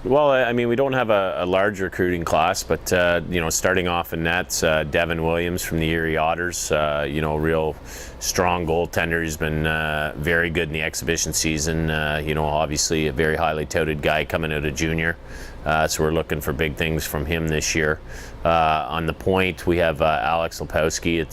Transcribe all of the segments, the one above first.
Well, I mean, we don't have a large recruiting class, but starting off in nets, Devin Williams from the Erie Otters, real strong goaltender. He's been very good in the exhibition season. Obviously a very highly touted guy coming out of junior. So we're looking for big things from him this year. On the point, we have Alex Lepowski.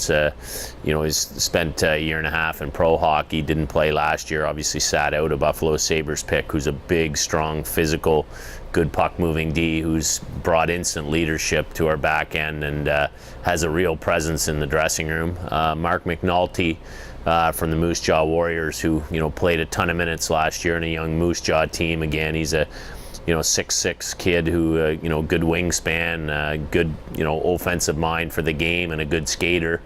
He's spent a year and a half in pro hockey, didn't play last year, obviously sat out, a Buffalo Sabres pick, who's a big, strong, physical, good puck-moving D who's brought instant leadership to our back end and has a real presence in the dressing room. Mark McNulty from the Moose Jaw Warriors, who played a ton of minutes last year in a young Moose Jaw team. Again, he's a 6'6" kid who good wingspan, good offensive mind for the game, and a good skater.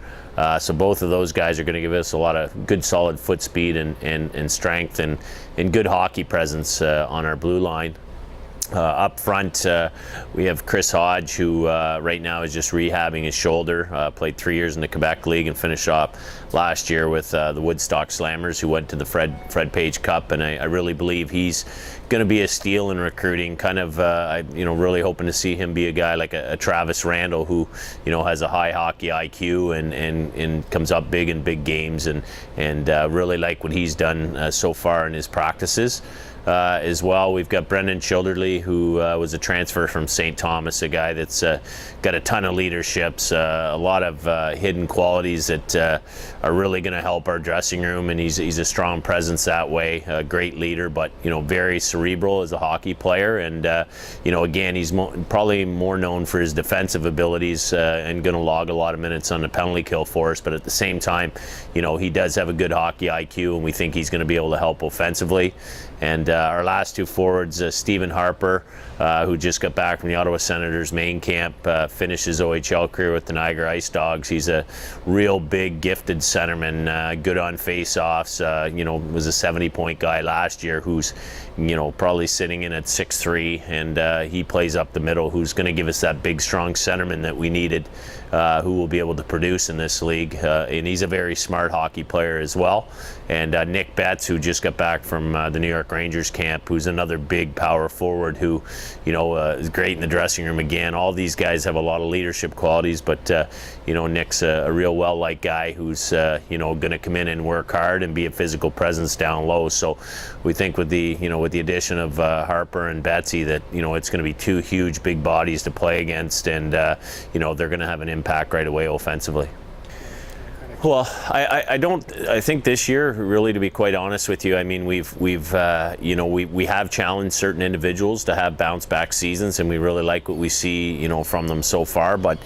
So both of those guys are going to give us a lot of good solid foot speed and strength and good hockey presence on our blue line. Up front, we have Chris Hodge, who right now is just rehabbing his shoulder. Played 3 years in the Quebec League and finished off last year with the Woodstock Slammers, who went to the Fred Page Cup. And I really believe he's going to be a steal in recruiting. Kind of, really hoping to see him be a guy like a Travis Randall, who has a high hockey IQ and comes up big in big games. And really like what he's done so far in his practices. As well, we've got Brendan Childerley, who was a transfer from St. Thomas, a guy that's got a ton of leaderships, a lot of hidden qualities that are really going to help our dressing room, and he's a strong presence that way, a great leader, but very cerebral as a hockey player. And again, he's probably more known for his defensive abilities and going to log a lot of minutes on the penalty kill for us, but at the same time, he does have a good hockey IQ, and we think he's going to be able to help offensively. And our last two forwards, Stephen Harper, who just got back from the Ottawa Senators main camp, finished his OHL career with the Niagara Ice Dogs. He's a real big, gifted centerman, good on face-offs, was a 70-point guy last year who's, probably sitting in at 6'3", and he plays up the middle, who's going to give us that big, strong centerman that we needed, who will be able to produce in this league. And he's a very smart hockey player as well. And Nick Betts, who just got back from the New York Rangers camp, who's another big power forward who, is great in the dressing room again. All these guys have a lot of leadership qualities, but, Nick's a real well-liked guy who's, going to come in and work hard and be a physical presence down low. So we think with the addition of Harper and Betsy that, it's going to be two huge, big bodies to play against, and, they're going to have an impact right away offensively. Well, I think this year, really, to be quite honest with you, I mean, we have challenged certain individuals to have bounce back seasons, and we really like what we see, from them so far. But,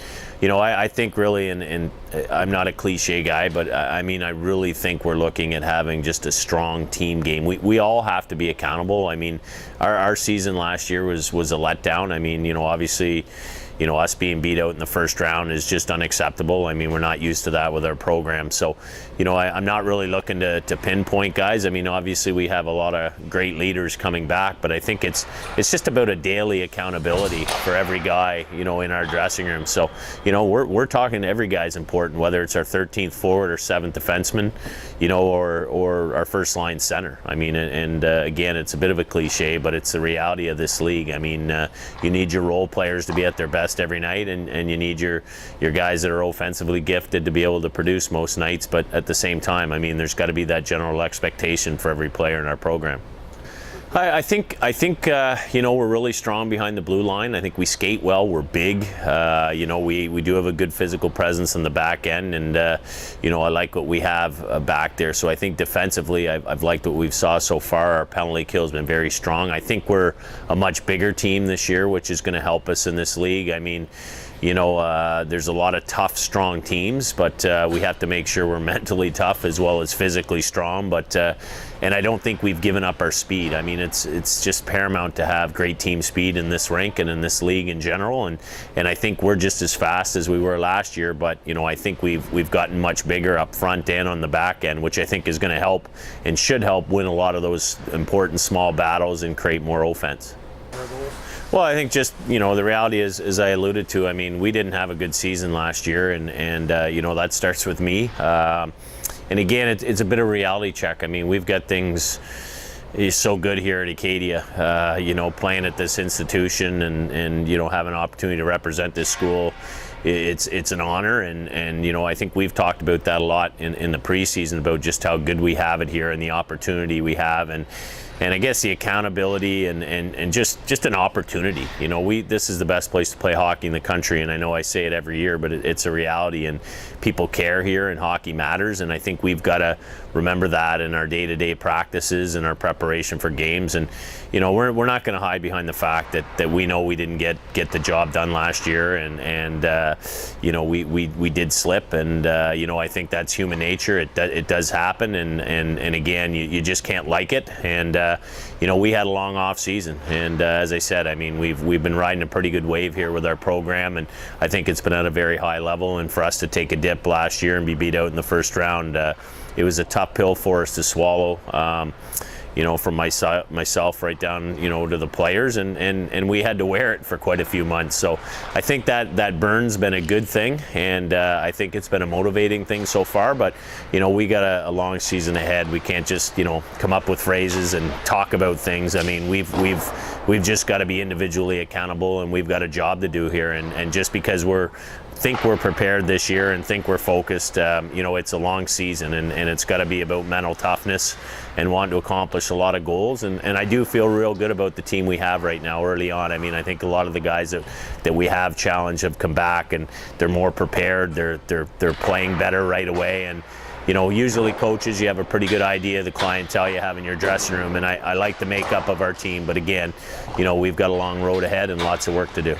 I think really, and I'm not a cliche guy, but I mean, I really think we're looking at having just a strong team game. We all have to be accountable. I mean, our season last year was a letdown. I mean, obviously, us being beat out in the first round is just unacceptable. I mean, we're not used to that with our program. So, I'm not really looking to pinpoint guys. I mean, obviously we have a lot of great leaders coming back, but I think it's just about a daily accountability for every guy, in our dressing room. So, we're talking to every guy's important, whether it's our 13th forward or 7th defenseman, or our first line center. I mean, and again, it's a bit of a cliche, but it's the reality of this league. I mean, you need your role players to be at their best every night, and you need your guys that are offensively gifted to be able to produce most nights. But at the same time, I mean, there's got to be that general expectation for every player in our program. I think we're really strong behind the blue line. I think we skate well. We're big. We do have a good physical presence in the back end, and I like what we have back there. So I think defensively, I've liked what we've saw so far. Our penalty kill has been very strong. I think we're a much bigger team this year, which is going to help us in this league. I mean, there's a lot of tough, strong teams, but we have to make sure we're mentally tough as well as physically strong. But and I don't think we've given up our speed. I mean, it's just paramount to have great team speed in this rink and in this league in general. And I think we're just as fast as we were last year. But I think we've gotten much bigger up front and on the back end, which I think is going to help and should help win a lot of those important small battles and create more offense. Well, I think just, the reality is, as I alluded to, I mean, we didn't have a good season last year, and that starts with me. And again, it's a bit of a reality check. I mean, we've got things, is so good here at Acadia. You know, playing at this institution and you know, have an opportunity to represent this school, it's an honor, and you know, I think we've talked about that a lot in the preseason, about just how good we have it here and the opportunity we have, and I guess the accountability and just an opportunity. You know, this is the best place to play hockey in the country, and I know I say it every year, but it's a reality, and people care here, and hockey matters, and I think we've got to remember that in our day-to-day practices and our preparation for games. And you know, we're not going to hide behind the fact that we know we didn't get the job done last year, and you know, we did slip, and you know, I think that's human nature. It does happen, and again, you just can't like it. And you know, we had a long off season, and as I said, I mean, we've been riding a pretty good wave here with our program, and I think it's been at a very high level. And for us to take a dip last year and be beat out in the first round, it was a tough pill for us to swallow. You know, from myself right down, you know, to the players, and we had to wear it for quite a few months. So I think that burn's been a good thing, and I think it's been a motivating thing so far. But you know, we got a long season ahead. We can't just, you know, come up with phrases and talk about things. I mean, we've just got to be individually accountable, and we've got a job to do here. And just because think we're prepared this year and think we're focused, you know, it's a long season, and it's got to be about mental toughness and wanting to accomplish a lot of goals. And I do feel real good about the team we have right now early on. I mean, I think a lot of the guys that we have challenged have come back, and they're more prepared. They're playing better right away. And you know, usually coaches, you have a pretty good idea of the clientele you have in your dressing room, and I like the makeup of our team. But again, you know, we've got a long road ahead and lots of work to do.